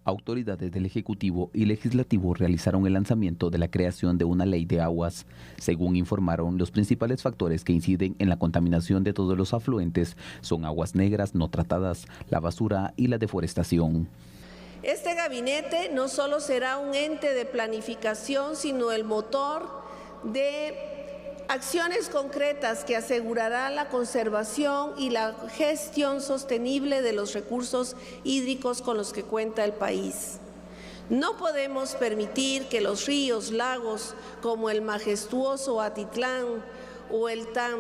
Autoridades del Ejecutivo y Legislativo realizaron el lanzamiento de la creación de una ley de aguas. Según informaron, los principales factores que inciden en la contaminación de todos los afluentes son aguas negras no tratadas, la basura y la deforestación. Este gabinete no solo será un ente de planificación, sino el motor de acciones concretas que asegurará la conservación y la gestión sostenible de los recursos hídricos con los que cuenta el país. No podemos permitir que los ríos, lagos como el majestuoso Atitlán o el tan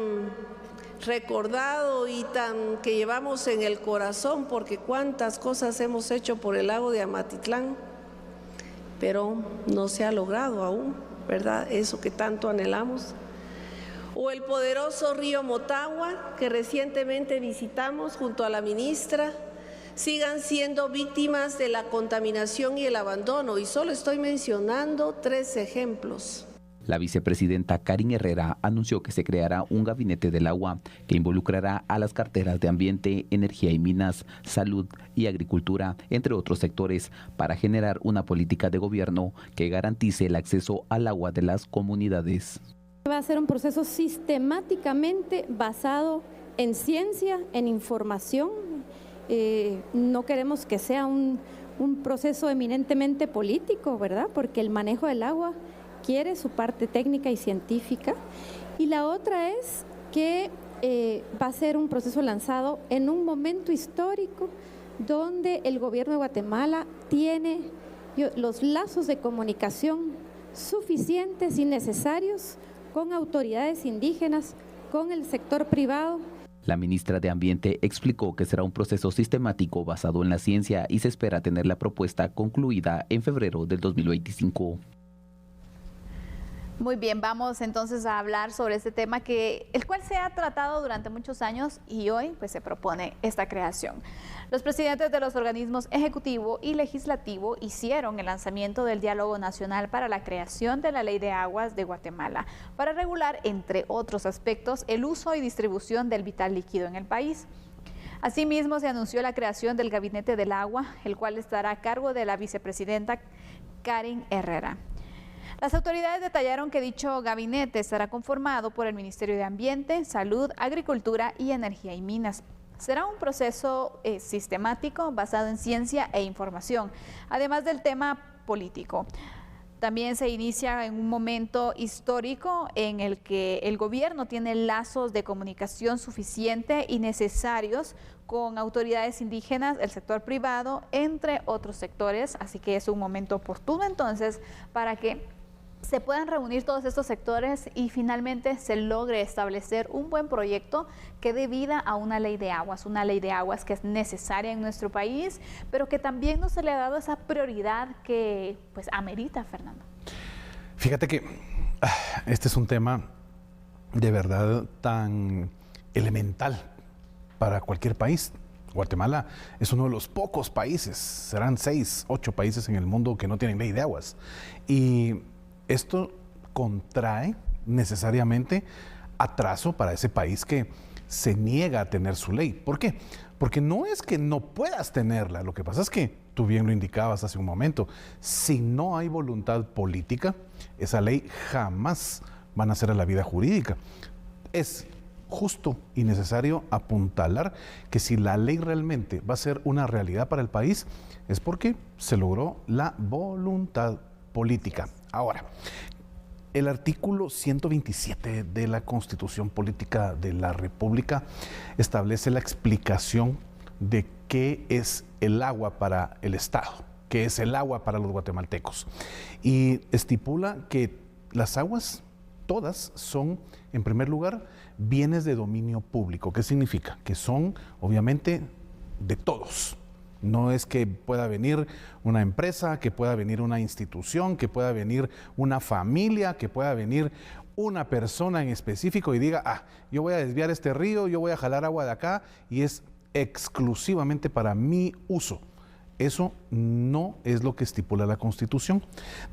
recordado y tan que llevamos en el corazón, porque cuántas cosas hemos hecho por el lago de Amatitlán, pero no se ha logrado aún, ¿verdad? Eso que tanto anhelamos. O el poderoso río Motagua, que recientemente visitamos junto a la ministra, sigan siendo víctimas de la contaminación y el abandono. Y solo estoy mencionando 3 ejemplos. La vicepresidenta Karin Herrera anunció que se creará un gabinete del agua que involucrará a las carteras de Ambiente, Energía y Minas, Salud y Agricultura, entre otros sectores, para generar una política de gobierno que garantice el acceso al agua de las comunidades. Va a ser un proceso sistemáticamente basado en ciencia, en información. No queremos que sea un proceso eminentemente político, ¿verdad? Porque el manejo del agua quiere su parte técnica y científica. Y la otra es que va a ser un proceso lanzado en un momento histórico donde el gobierno de Guatemala tiene los lazos de comunicación suficientes y necesarios con autoridades indígenas, con el sector privado. La ministra de Ambiente explicó que será un proceso sistemático basado en la ciencia y se espera tener la propuesta concluida en febrero del 2025. Muy bien, vamos entonces a hablar sobre este tema el cual se ha tratado durante muchos años y hoy pues se propone esta creación. Los presidentes de los organismos ejecutivo y legislativo hicieron el lanzamiento del Diálogo Nacional para la creación de la Ley de Aguas de Guatemala para regular, entre otros aspectos, el uso y distribución del vital líquido en el país. Asimismo, se anunció la creación del Gabinete del Agua, el cual estará a cargo de la vicepresidenta Karin Herrera. Las autoridades detallaron que dicho gabinete estará conformado por el Ministerio de Ambiente, Salud, Agricultura y Energía y Minas. Será un proceso sistemático basado en ciencia e información, además del tema político. También se inicia en un momento histórico en el que el gobierno tiene lazos de comunicación suficiente y necesarios con autoridades indígenas, el sector privado, entre otros sectores. Así que es un momento oportuno entonces para que se puedan reunir todos estos sectores y finalmente se logre establecer un buen proyecto que dé vida a una ley de aguas que es necesaria en nuestro país, pero que también no se le ha dado esa prioridad que pues amerita, Fernando. Fíjate que este es un tema de verdad tan elemental para cualquier país. Guatemala es uno de los pocos países, serán 6, 8 países en el mundo que no tienen ley de aguas. Y esto contrae necesariamente atraso para ese país que se niega a tener su ley. ¿Por qué? Porque no es que no puedas tenerla, lo que pasa es que, tú bien lo indicabas hace un momento, si no hay voluntad política, esa ley jamás va a nacer a la vida jurídica. Es justo y necesario apuntalar que si la ley realmente va a ser una realidad para el país, es porque se logró la voluntad política. Ahora, el artículo 127 de la Constitución Política de la República establece la explicación de qué es el agua para el Estado, qué es el agua para los guatemaltecos. Y estipula que las aguas, todas, son, en primer lugar, bienes de dominio público. ¿Qué significa? Que son, obviamente, de todos. No es que pueda venir una empresa, que pueda venir una institución, que pueda venir una familia, que pueda venir una persona en específico y diga, yo voy a desviar este río, yo voy a jalar agua de acá y es exclusivamente para mi uso. Eso no es lo que estipula la Constitución.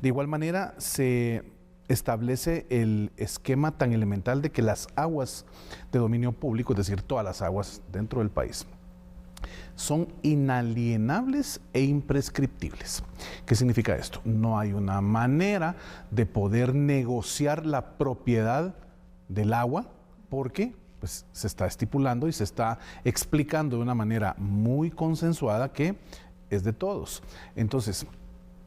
De igual manera, se establece el esquema tan elemental de que las aguas de dominio público, es decir, todas las aguas dentro del país, son inalienables e imprescriptibles. ¿Qué significa esto? No hay una manera de poder negociar la propiedad del agua porque pues, se está estipulando y se está explicando de una manera muy consensuada que es de todos. Entonces,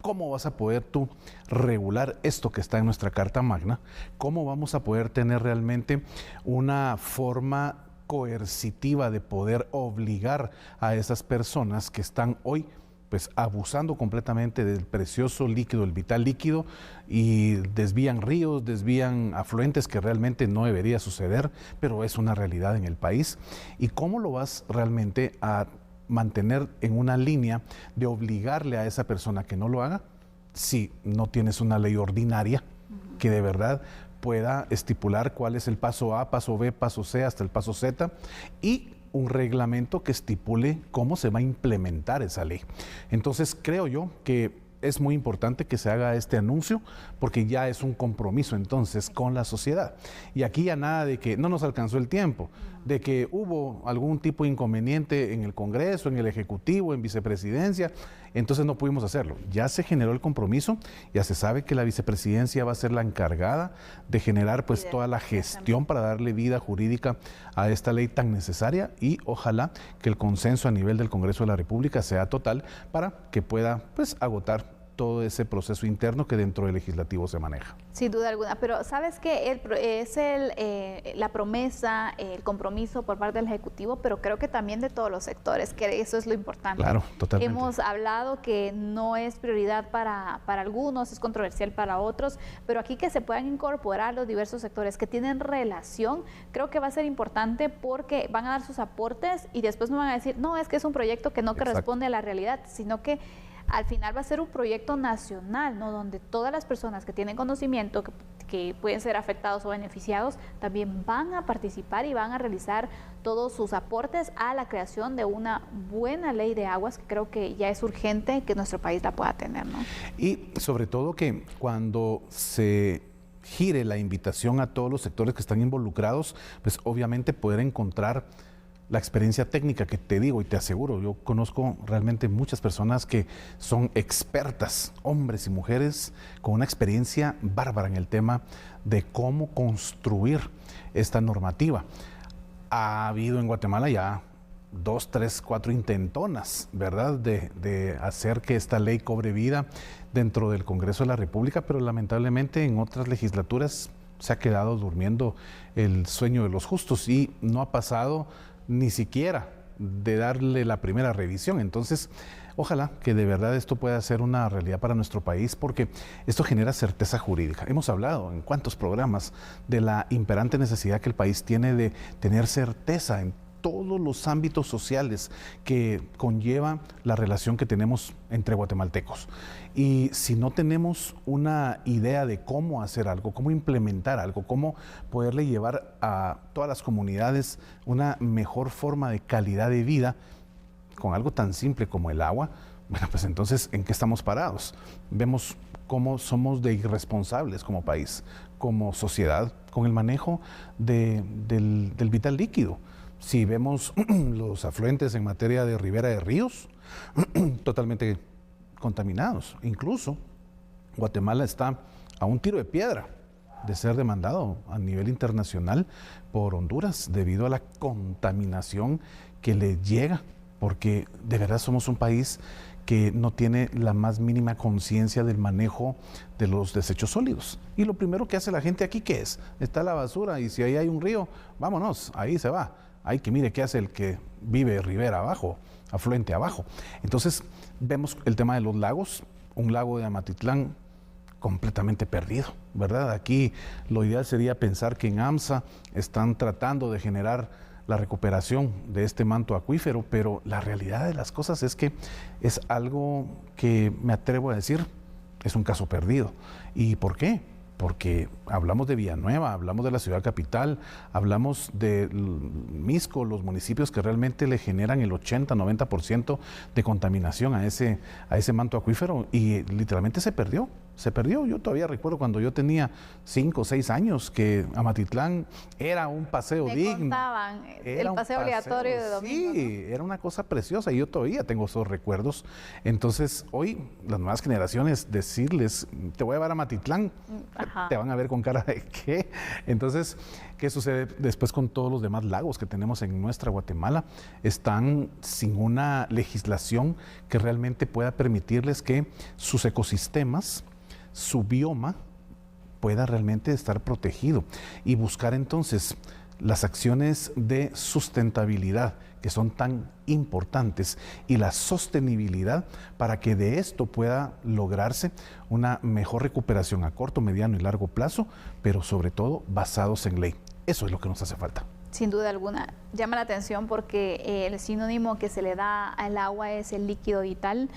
¿cómo vas a poder tú regular esto que está en nuestra Carta Magna? ¿Cómo vamos a poder tener realmente una forma coercitiva de poder obligar a esas personas que están hoy pues abusando completamente del precioso líquido, el vital líquido, y desvían ríos, desvían afluentes que realmente no debería suceder, pero es una realidad en el país? ¿Y cómo lo vas realmente a mantener en una línea de obligarle a esa persona que no lo haga si no tienes una ley ordinaria que de verdad pueda estipular cuál es el paso A, paso B, paso C, hasta el paso Z, y un reglamento que estipule cómo se va a implementar esa ley? Entonces creo yo que es muy importante que se haga este anuncio porque ya es un compromiso entonces con la sociedad. Y aquí ya nada de que no nos alcanzó el tiempo, de que hubo algún tipo de inconveniente en el Congreso, en el Ejecutivo, en Vicepresidencia, entonces no pudimos hacerlo. Ya se generó el compromiso, ya se sabe que la Vicepresidencia va a ser la encargada de generar pues toda la gestión para darle vida jurídica a esta ley tan necesaria, y ojalá que el consenso a nivel del Congreso de la República sea total para que pueda pues agotar todo ese proceso interno que dentro del legislativo se maneja. Sin duda alguna, pero ¿sabes qué? Es la promesa, el compromiso por parte del Ejecutivo, pero creo que también de todos los sectores, que eso es lo importante. Claro, totalmente. Hemos hablado que no es prioridad para algunos, es controversial para otros, pero aquí que se puedan incorporar los diversos sectores que tienen relación, creo que va a ser importante porque van a dar sus aportes y después no van a decir, no, es que es un proyecto que no corresponde a la realidad, sino que al final va a ser un proyecto nacional, ¿no? Donde todas las personas que tienen conocimiento, que pueden ser afectados o beneficiados, también van a participar y van a realizar todos sus aportes a la creación de una buena ley de aguas, que creo que ya es urgente que nuestro país la pueda tener, ¿no? Y sobre todo que cuando se gire la invitación a todos los sectores que están involucrados, pues obviamente poder encontrar la experiencia técnica que te digo y te aseguro, yo conozco realmente muchas personas que son expertas, hombres y mujeres, con una experiencia bárbara en el tema de cómo construir esta normativa. Ha habido en Guatemala ya 2, 3, 4 intentonas, ¿verdad?, de hacer que esta ley cobre vida dentro del Congreso de la República, pero lamentablemente en otras legislaturas se ha quedado durmiendo el sueño de los justos y no ha pasado ni siquiera de darle la primera revisión. Entonces, ojalá que de verdad esto pueda ser una realidad para nuestro país, porque esto genera certeza jurídica. Hemos hablado en cuántos programas de la imperante necesidad que el país tiene de tener certeza en todos los ámbitos sociales que conlleva la relación que tenemos entre guatemaltecos. Y si no tenemos una idea de cómo hacer algo, cómo implementar algo, cómo poderle llevar a todas las comunidades una mejor forma de calidad de vida con algo tan simple como el agua, bueno, pues entonces, ¿en qué estamos parados? Vemos cómo somos de irresponsables como país, como sociedad, con el manejo del vital líquido. Si vemos los afluentes en materia de ribera de ríos, totalmente contaminados. Incluso Guatemala está a un tiro de piedra de ser demandado a nivel internacional por Honduras debido a la contaminación que le llega, porque de verdad somos un país que no tiene la más mínima conciencia del manejo de los desechos sólidos. Y lo primero que hace la gente aquí, ¿qué es? Está la basura y si ahí hay un río, vámonos, ahí se va. Hay que mire qué hace el que vive ribera abajo, afluente abajo. Entonces vemos el tema de los lagos, un lago de Amatitlán completamente perdido, ¿verdad? Aquí lo ideal sería pensar que en AMSA están tratando de generar la recuperación de este manto acuífero, pero la realidad de las cosas es que es algo que me atrevo a decir, es un caso perdido. ¿Y por qué? Porque hablamos de Villanueva, hablamos de la ciudad capital, hablamos de Misco, los municipios que realmente le generan el 80-90% de contaminación a ese manto acuífero, y literalmente se perdió se perdió. Yo todavía recuerdo cuando yo tenía 5 o 6 años que Amatitlán era un paseo digno. Contaban el paseo obligatorio de domingo. Sí, ¿no? Era una cosa preciosa y yo todavía tengo esos recuerdos. Entonces, hoy las nuevas generaciones, decirles, te voy a llevar a Amatitlán, te van a ver con cara de ¿qué? Entonces, ¿qué sucede después con todos los demás lagos que tenemos en nuestra Guatemala? Están sin una legislación que realmente pueda permitirles que sus ecosistemas, su bioma, pueda realmente estar protegido y buscar entonces las acciones de sustentabilidad que son tan importantes y la sostenibilidad para que de esto pueda lograrse una mejor recuperación a corto, mediano y largo plazo, pero sobre todo basados en ley. Eso es lo que nos hace falta. Sin duda alguna, llama la atención porque el sinónimo que se le da al agua es el líquido vital.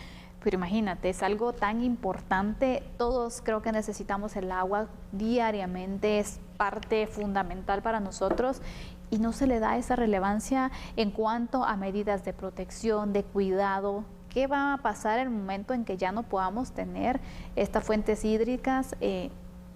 Pero imagínate, es algo tan importante, todos creo que necesitamos el agua diariamente, es parte fundamental para nosotros y no se le da esa relevancia en cuanto a medidas de protección, de cuidado. ¿Qué va a pasar en el momento en que ya no podamos tener estas fuentes hídricas?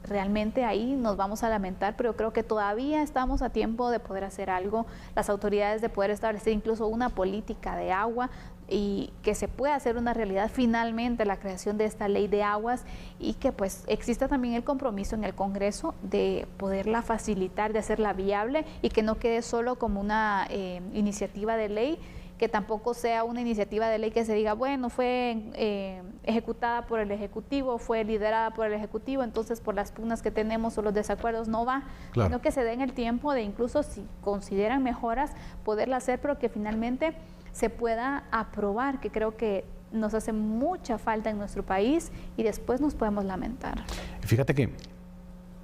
Realmente ahí nos vamos a lamentar, pero creo que todavía estamos a tiempo de poder hacer algo, las autoridades de poder establecer incluso una política de agua y que se pueda hacer una realidad finalmente la creación de esta ley de aguas y que pues exista también el compromiso en el Congreso de poderla facilitar, de hacerla viable y que no quede solo como una iniciativa de ley, que tampoco sea una iniciativa de ley que se diga, bueno, fue ejecutada por el Ejecutivo, fue liderada por el Ejecutivo, entonces por las pugnas que tenemos o los desacuerdos no va, claro, sino que se den el tiempo de incluso si consideran mejoras, poderla hacer, pero que finalmente se pueda aprobar, que creo que nos hace mucha falta en nuestro país y después nos podemos lamentar. Fíjate que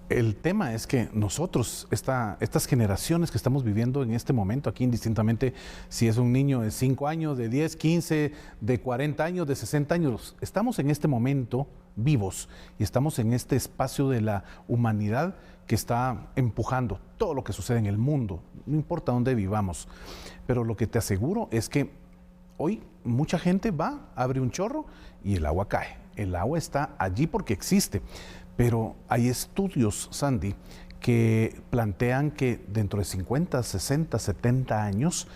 el tema es que nosotros, estas generaciones que estamos viviendo en este momento, aquí indistintamente si es un niño de 5 años, de 10, 15, de 40 años, de 60 años, estamos en este momento vivos y estamos en este espacio de la humanidad que está empujando todo lo que sucede en el mundo, no importa dónde vivamos. Pero lo que te aseguro es que hoy mucha gente va, abre un chorro y el agua cae. El agua está allí porque existe. Pero hay estudios, Sandy, que plantean que dentro de 50, 60, 70 años,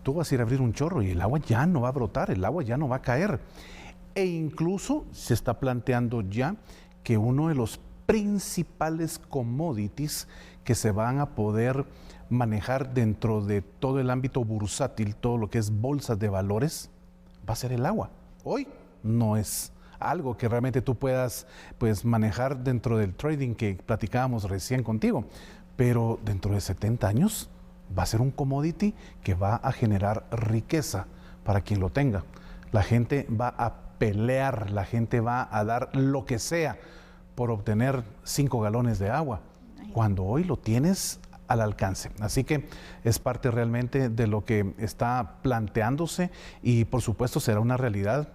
tú vas a ir a abrir un chorro y el agua ya no va a brotar, el agua ya no va a caer. E incluso se está planteando ya que uno de los principales commodities que se van a poder manejar dentro de todo el ámbito bursátil, todo lo que es bolsas de valores, va a ser el agua. Hoy no es algo que realmente tú puedas pues manejar dentro del trading que platicábamos recién contigo, pero dentro de 70 años va a ser un commodity que va a generar riqueza para quien lo tenga. La gente va a pelear, la gente va a dar lo que sea por obtener 5 galones de agua, cuando hoy lo tienes al alcance. Así que es parte realmente de lo que está planteándose y por supuesto será una realidad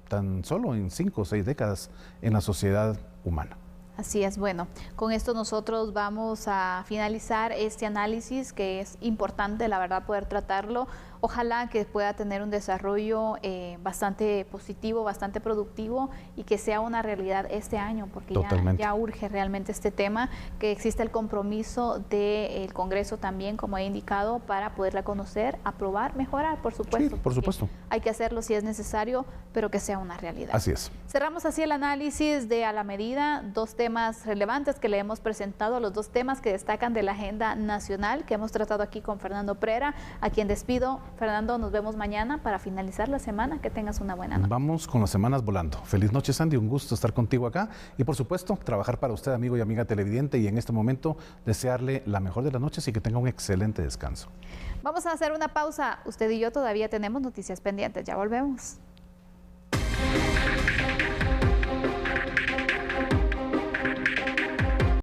tan solo en 5 o 6 décadas en la sociedad humana. Así es, bueno, con esto nosotros vamos a finalizar este análisis que es importante, la verdad, poder tratarlo. Ojalá que pueda tener un desarrollo bastante positivo, bastante productivo y que sea una realidad este año, porque ya urge realmente este tema, que exista el compromiso del Congreso también, como he indicado, para poderla conocer, aprobar, mejorar, por supuesto. Sí, por supuesto. Hay que hacerlo si es necesario, pero que sea una realidad. Así es. Cerramos así el análisis de A la Medida, 2 temas relevantes que le hemos presentado, los 2 temas que destacan de la agenda nacional que hemos tratado aquí con Fernando Prera, a quien despido. Fernando, nos vemos mañana para finalizar la semana. Que tengas una buena noche. Vamos con las semanas volando. Feliz noche, Sandy. Un gusto estar contigo acá. Y por supuesto, trabajar para usted, amigo y amiga televidente. Y en este momento, desearle la mejor de las noches y que tenga un excelente descanso. Vamos a hacer una pausa. Usted y yo todavía tenemos noticias pendientes. Ya volvemos.